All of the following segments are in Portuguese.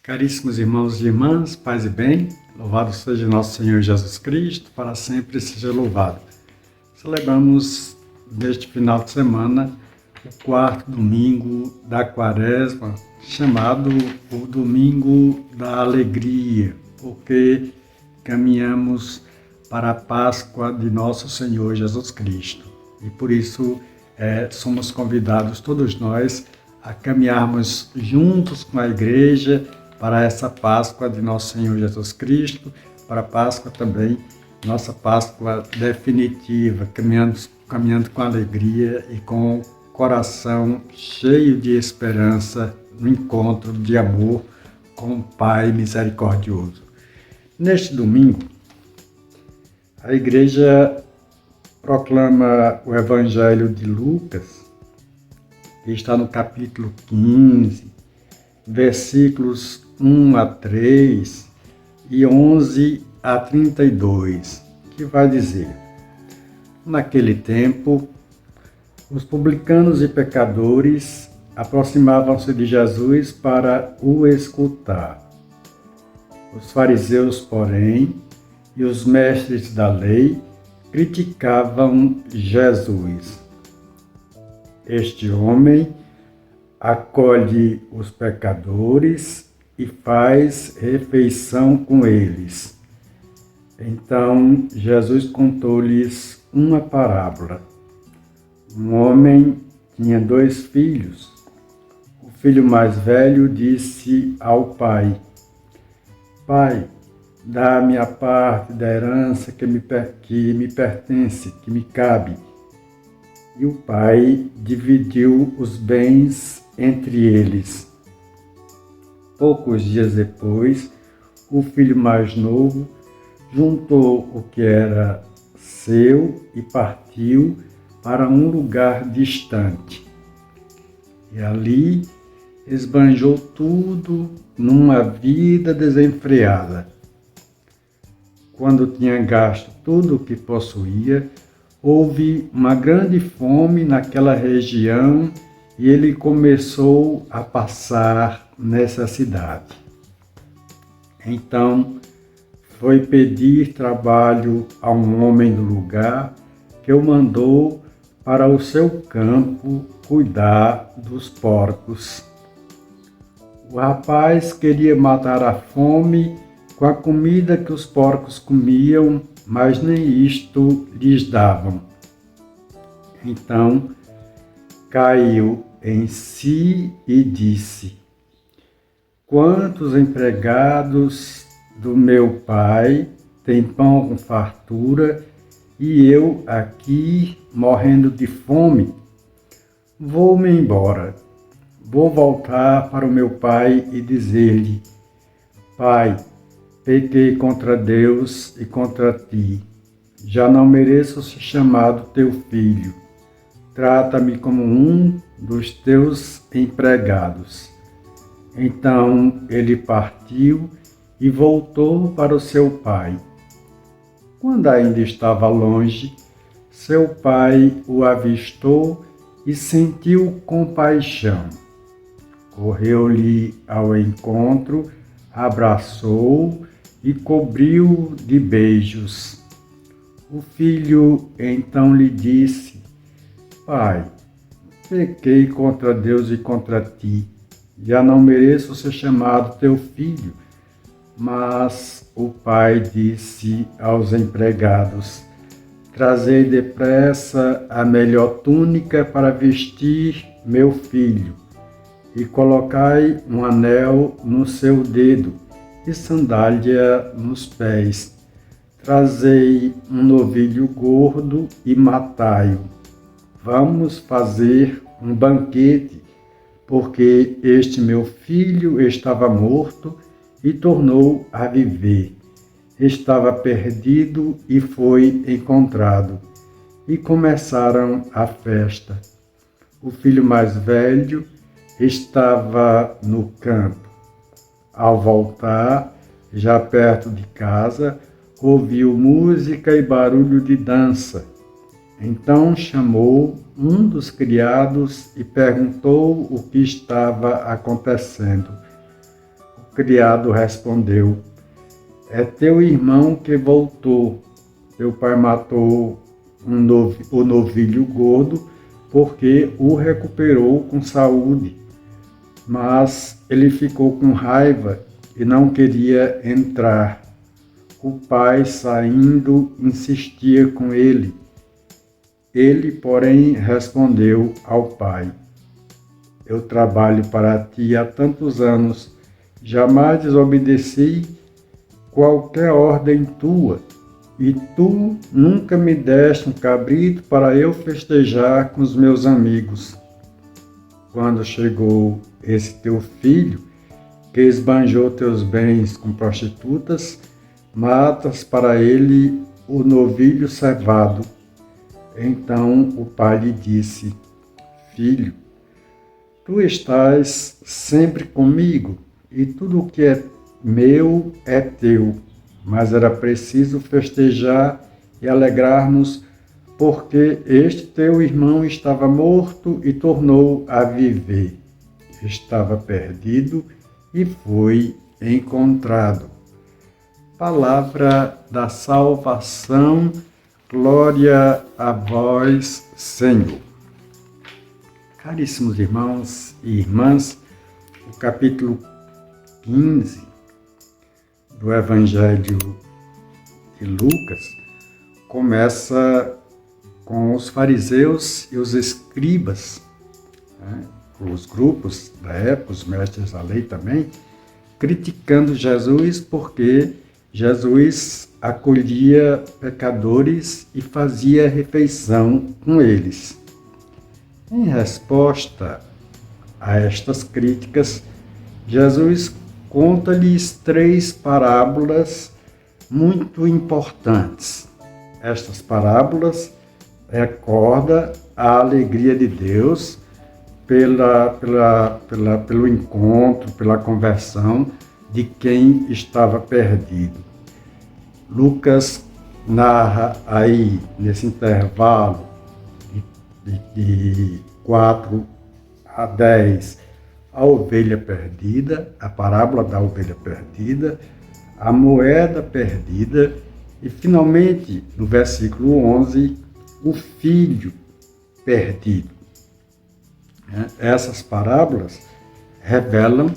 Caríssimos irmãos e irmãs, paz e bem, louvado seja nosso Senhor Jesus Cristo, para sempre seja louvado. Celebramos neste final de semana o quarto domingo da Quaresma, chamado o Domingo da Alegria, porque caminhamos para a Páscoa de nosso Senhor Jesus Cristo. E por isso somos convidados todos nós a caminharmos juntos com a Igreja para essa Páscoa de nosso Senhor Jesus Cristo, para a Páscoa também, nossa Páscoa definitiva, caminhando com alegria e com o coração cheio de esperança no encontro de amor com o Pai misericordioso. Neste domingo, a Igreja proclama o Evangelho de Lucas, que está no capítulo 15, versículos 1 a 3 e 11 a 32, que vai dizer: Naquele tempo, os publicanos e pecadores aproximavam-se de Jesus para o escutar. Os fariseus, porém, e os mestres da lei criticavam Jesus. Este homem acolhe os pecadores e faz refeição com eles. Então Jesus contou-lhes uma parábola. Um homem tinha 2 filhos. O filho mais velho disse ao pai: Pai, dá-me a parte da herança que me pertence, que me cabe. E o pai dividiu os bens entre eles. Poucos dias depois, o filho mais novo juntou o que era seu e partiu para um lugar distante. E ali esbanjou tudo numa vida desenfreada. Quando tinha gasto tudo o que possuía, houve uma grande fome naquela região e ele começou a passar necessidade. Então, foi pedir trabalho a um homem do lugar que o mandou para o seu campo cuidar dos porcos. O rapaz queria matar a fome com a comida que os porcos comiam, mas nem isto lhes davam. Então, caiu em si e disse: Quantos empregados do meu pai têm pão com fartura e eu aqui morrendo de fome? Vou-me embora. Vou voltar para o meu pai e dizer-lhe: Pai, pequei contra Deus e contra ti. Já não mereço ser chamado teu filho. Trata-me como um dos teus empregados. Então ele partiu e voltou para o seu pai. Quando ainda estava longe, seu pai o avistou e sentiu compaixão. Correu-lhe ao encontro, abraçou-o e cobriu-o de beijos. O filho então lhe disse: Pai, pequei contra Deus e contra ti. Já não mereço ser chamado teu filho. Mas o pai disse aos empregados: Trazei depressa a melhor túnica para vestir meu filho, e colocai um anel no seu dedo e sandália nos pés. Trazei um novilho gordo e matai-o. Vamos fazer um banquete, porque este meu filho estava morto e tornou a viver. Estava perdido e foi encontrado. E começaram a festa. O filho mais velho estava no campo. Ao voltar, já perto de casa, ouviu música e barulho de dança. Então chamou um dos criados e perguntou o que estava acontecendo. O criado respondeu: é teu irmão que voltou. Teu pai matou o novilho gordo porque o recuperou com saúde. Mas ele ficou com raiva e não queria entrar. O pai, saindo, insistia com ele. Ele, porém, respondeu ao pai: eu trabalho para ti há tantos anos, jamais desobedeci qualquer ordem tua, e tu nunca me deste um cabrito para eu festejar com os meus amigos. Quando chegou esse teu filho, que esbanjou teus bens com prostitutas, matas para ele o novilho cevado. Então o pai lhe disse: filho, tu estás sempre comigo, e tudo o que é meu é teu. Mas era preciso festejar e alegrar-nos, porque este teu irmão estava morto e tornou a viver. Estava perdido e foi encontrado. Palavra da salvação, glória a vós, Senhor. Caríssimos irmãos e irmãs, o capítulo 15 do Evangelho de Lucas começa com os fariseus e os escribas, os grupos da época, os mestres da lei também, criticando Jesus porque Jesus acolhia pecadores e fazia refeição com eles. Em resposta a estas críticas, Jesus conta-lhes 3 parábolas muito importantes. Estas parábolas recordam a alegria de Deus pelo encontro, pela conversão de quem estava perdido. Lucas narra aí, nesse intervalo de 4 a 10, a ovelha perdida, a parábola da ovelha perdida, a moeda perdida e, finalmente, no versículo 11, o filho perdido. Essas parábolas revelam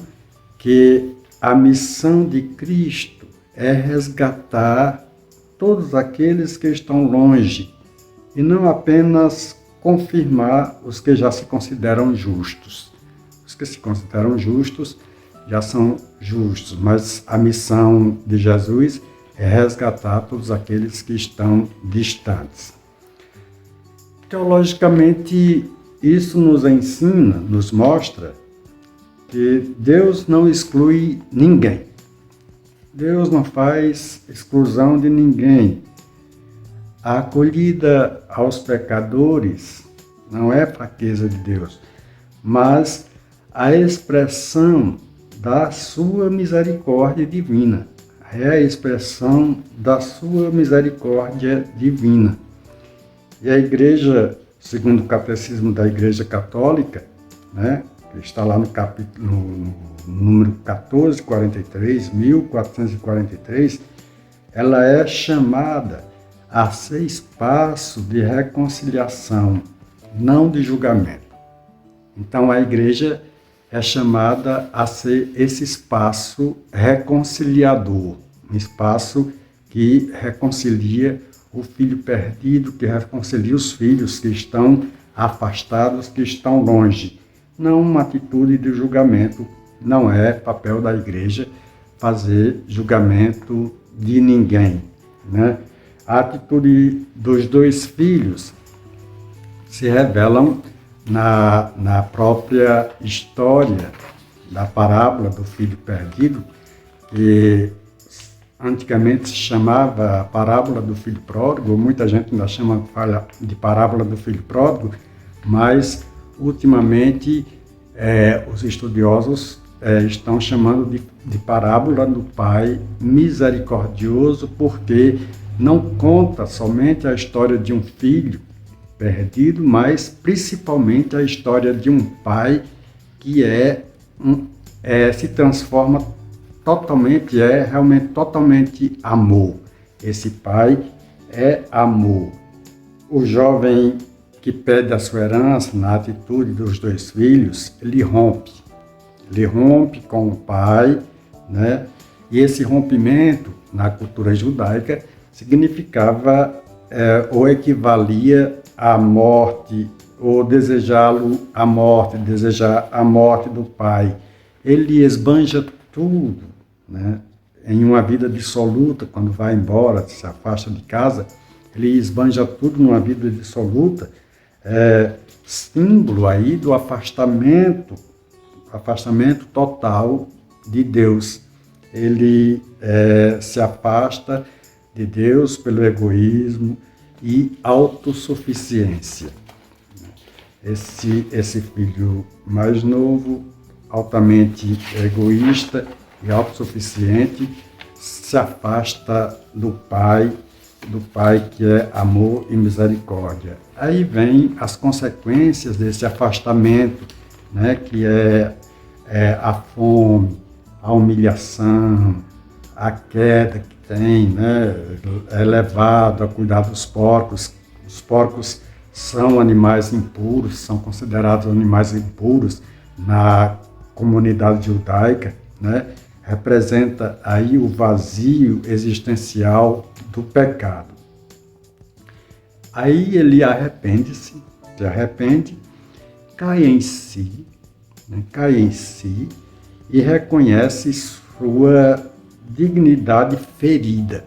que a missão de Cristo é resgatar todos aqueles que estão longe e não apenas confirmar os que já se consideram justos. Os que se consideram justos já são justos, mas a missão de Jesus é resgatar todos aqueles que estão distantes. Teologicamente, isso nos ensina, nos mostra que Deus não exclui ninguém. Deus não faz exclusão de ninguém. A acolhida aos pecadores não é fraqueza de Deus, mas a expressão da sua misericórdia divina. É a expressão da sua misericórdia divina. E a Igreja, segundo o Catecismo da Igreja Católica, que está lá no capítulo, no número 1443, ela é chamada a ser espaço de reconciliação, não de julgamento. Então a Igreja é chamada a ser esse espaço reconciliador, um espaço que reconcilia o filho perdido, que reconcilia os filhos que estão afastados, que estão longe. Não uma atitude de julgamento, não é papel da Igreja fazer julgamento de ninguém, A atitude dos 2 filhos se revelam na própria história da parábola do filho perdido, que antigamente se chamava a parábola do filho pródigo, muita gente ainda chama de parábola do filho pródigo, mas ultimamente os estudiosos estão chamando de parábola do pai misericordioso, porque não conta somente a história de um filho perdido, mas principalmente a história de um pai que se transforma realmente totalmente amor. Esse pai é amor. O jovem que pede a sua herança na atitude dos dois filhos, ele rompe com o pai, né? E esse rompimento, na cultura judaica, significava ou equivalia à morte, ou desejá-lo a morte, desejar a morte do pai. Ele esbanja tudo, né? Em uma vida dissoluta, quando vai embora, se afasta de casa, ele esbanja tudo numa vida dissoluta, símbolo aí do afastamento total de Deus. Ele se afasta de Deus pelo egoísmo e autossuficiência. Esse filho mais novo, altamente egoísta e autossuficiente, se afasta do pai que é amor e misericórdia. Aí vem as consequências desse afastamento, né, que é a fome, a humilhação, a queda que tem, né, é levado a cuidar dos porcos. Os porcos são animais impuros, são considerados animais impuros na comunidade judaica, né? Representa aí o vazio existencial do pecado. Aí ele se arrepende, cai em si e reconhece sua dignidade ferida.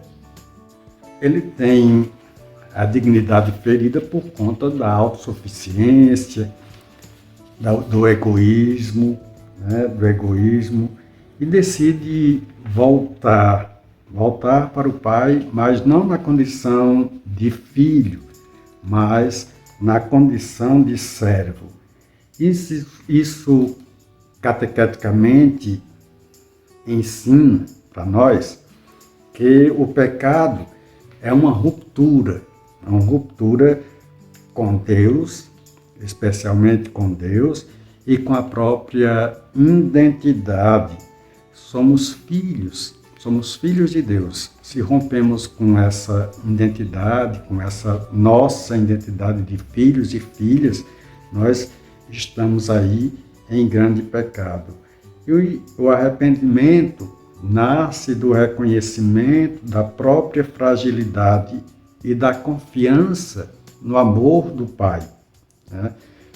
Ele tem a dignidade ferida por conta da autossuficiência, do egoísmo, né, e decide voltar para o pai, mas não na condição de filho, mas na condição de servo. Isso catequeticamente ensina para nós que o pecado é uma ruptura com Deus, especialmente com Deus, e com a própria identidade. Somos filhos de Deus. Se rompemos com essa identidade, com essa nossa identidade de filhos e filhas, nós estamos aí em grande pecado. E o arrependimento nasce do reconhecimento da própria fragilidade e da confiança no amor do Pai, né?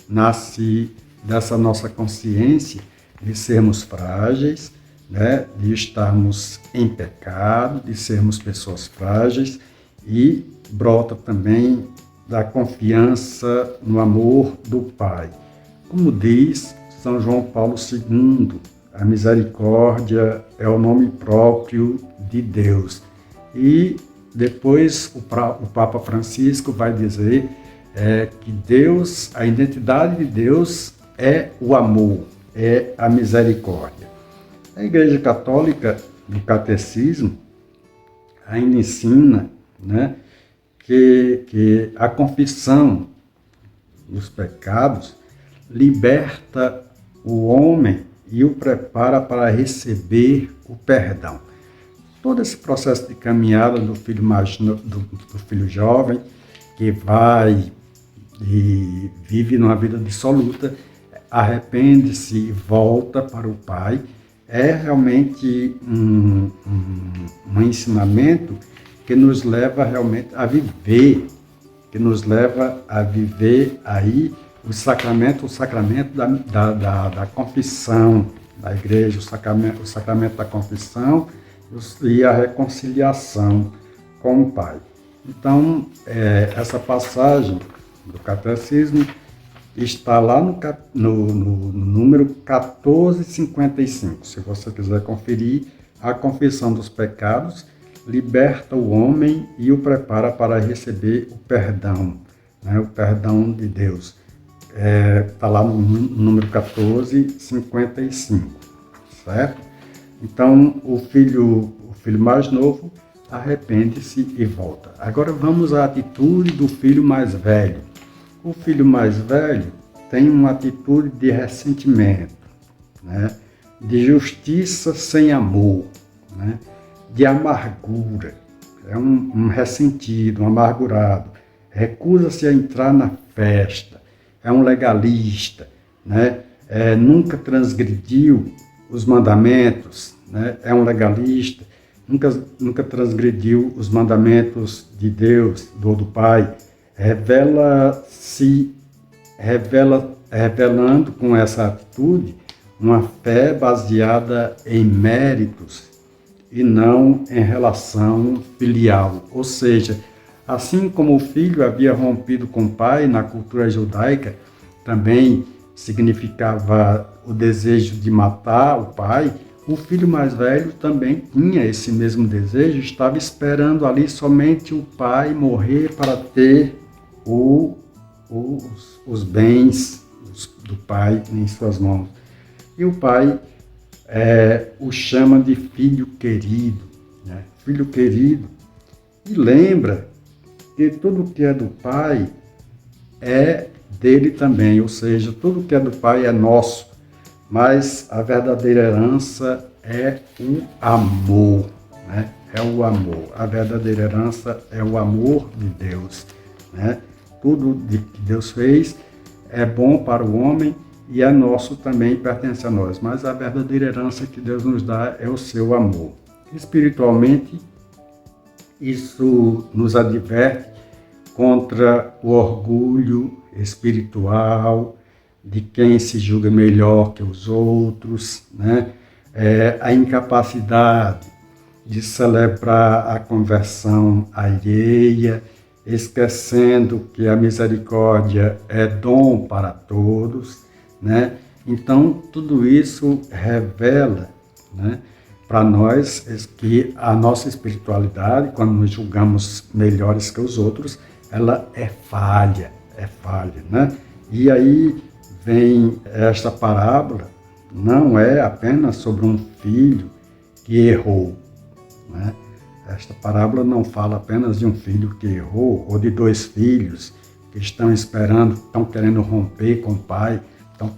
Nasce dessa nossa consciência de sermos frágeis, né? De estarmos em pecado, de sermos pessoas frágeis, e brota também da confiança no amor do Pai. Como diz São João Paulo II, a misericórdia é o nome próprio de Deus. E depois o Papa Francisco vai dizer que Deus, a identidade de Deus é o amor, é a misericórdia. A Igreja Católica, no Catecismo, ainda ensina, né, que a confissão dos pecados liberta o homem e o prepara para receber o perdão. Todo esse processo de caminhada do filho do filho jovem, que vai e vive numa vida dissoluta, arrepende-se e volta para o Pai, é realmente um ensinamento que nos leva realmente a viver, aí o sacramento da confissão da igreja, o sacramento da confissão e a reconciliação com o Pai. Então, essa passagem do Catecismo está lá no número 1455. Se você quiser conferir, a confissão dos pecados liberta o homem e o prepara para receber o perdão, né? O perdão de Deus. Está lá no número 1455, certo? Então, o filho mais novo arrepende-se e volta. Agora vamos à atitude do filho mais velho. O filho mais velho tem uma atitude de ressentimento, né? de justiça sem amor, né? De amargura. É um ressentido, um amargurado. Recusa-se a entrar na festa. É um legalista, né? Nunca transgrediu os mandamentos, né? É um legalista. Nunca transgrediu os mandamentos de Deus, do Pai. Revelando com essa atitude uma fé baseada em méritos e não em relação filial. Ou seja, assim como o filho havia rompido com o pai na cultura judaica, também significava o desejo de matar o pai, o filho mais velho também tinha esse mesmo desejo, estava esperando ali somente o pai morrer para ter os bens do pai em suas mãos. E o pai o chama de filho querido, né? Filho querido. E lembra que tudo que é do pai é dele também, ou seja, tudo que é do pai é nosso, mas a verdadeira herança é o amor, né? É o amor. A verdadeira herança é o amor de Deus, né? Tudo que Deus fez é bom para o homem e é nosso também, pertence a nós. Mas a verdadeira herança que Deus nos dá é o seu amor. Espiritualmente, isso nos adverte contra o orgulho espiritual de quem se julga melhor que os outros, né? A incapacidade de celebrar a conversão alheia, esquecendo que a misericórdia é dom para todos, né? Então, tudo isso revela, né, para nós que a nossa espiritualidade, quando nos julgamos melhores que os outros, ela é falha, né? E aí vem esta parábola, não é apenas sobre um filho que errou, né? Esta parábola não fala apenas de um filho que errou, ou de dois filhos que estão esperando, estão querendo romper com o pai, estão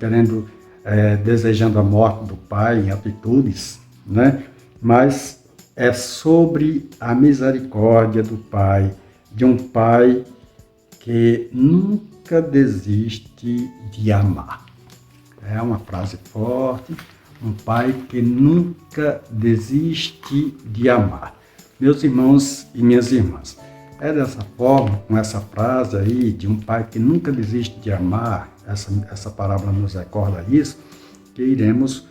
desejando a morte do pai em atitudes, né? Mas é sobre a misericórdia do pai, de um pai que nunca desiste de amar. É uma frase forte, um pai que nunca desiste de amar. Meus irmãos e minhas irmãs, é dessa forma, com essa frase aí, de um pai que nunca desiste de amar, essa parábola nos recorda isso, que iremos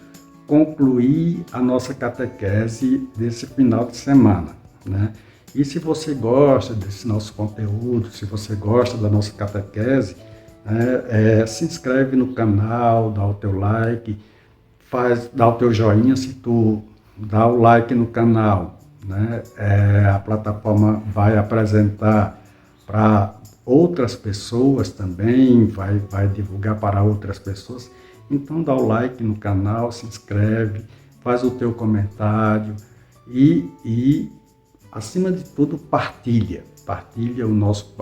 concluir a nossa catequese desse final de semana, né? E se você gosta desse nosso conteúdo, se você gosta da nossa catequese, né, se inscreve no canal, dá o teu like, dá o teu joinha se tu dá o like no canal, né? A plataforma vai apresentar para outras pessoas também, vai divulgar para outras pessoas. Então dá o like no canal, se inscreve, faz o teu comentário e acima de tudo, partilha o nosso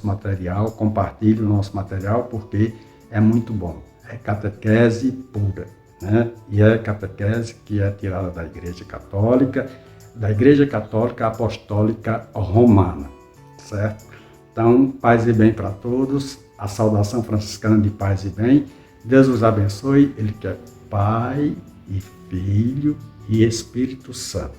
material, compartilha o nosso material, porque é muito bom. É catequese pura, né? E é catequese que é tirada da Igreja Católica Apostólica Romana, certo? Então, paz e bem para todos, a saudação franciscana de paz e bem. Deus os abençoe, Ele que é Pai e Filho e Espírito Santo.